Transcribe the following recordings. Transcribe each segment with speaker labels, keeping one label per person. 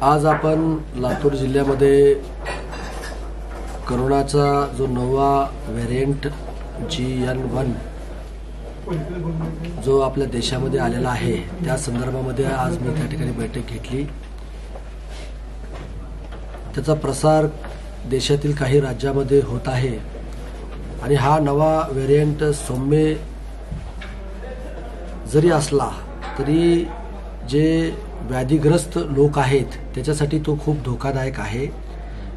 Speaker 1: आज आपण लातूर जिल्ह्यामध्ये कोरोनाचा जो नवा व्हेरिएंट GN1 जो आपल्या देशामध्ये आलेला आहे त्या संदर्भामध्ये आज मी त्या ठिकाणी बैठक घेतली। त्याचा प्रसार देशातील काही राज्यामध्ये होत आहे आणि हा नवा व्हेरिएंट सौम्य जरी असला तरी जे व्याधीग्रस्त लोक आहेत त्याच्यासाठी तो खूप धोकादायक आहे।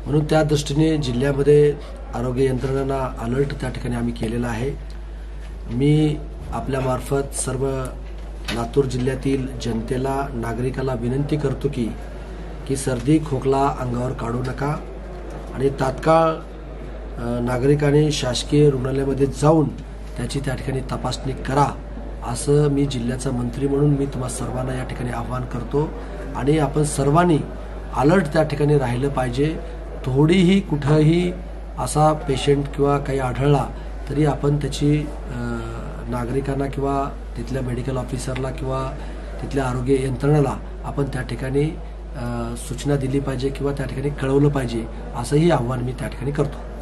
Speaker 1: म्हणून त्या दृष्टीने जिल्ह्यामध्ये आरोग्य यंत्रणांना अलर्ट त्या ठिकाणी आम्ही केलेला आहे। मी आपल्या मार्फत सर्व लातूर जिल्ह्यातील जनतेला नागरिकाला विनंती करतो की सर्दी खोकला अंगावर काढू नका आणि तात्काळ नागरिकांनी शासकीय रुग्णालयामध्ये जाऊन त्याची त्या ठिकाणी तपासणी करा असं मी जिल्ह्याचा मंत्री म्हणून मी तुम्हा सर्वांना या ठिकाणी आवाहन करतो। आणि आपण सर्वांनी अलर्ट त्या ठिकाणी राहिलं पाहिजे। थोडीही कुठेही असा पेशंट किंवा काही आढळला तरी आपण त्याची नागरिकांना किंवा तिथल्या मेडिकल ऑफिसरला किंवा तिथल्या आरोग्य यंत्रणेला आपण त्या ठिकाणी सूचना दिली पाहिजे किंवा त्या ठिकाणी कळवलं पाहिजे असंही आव्हान मी त्या ठिकाणी करतो।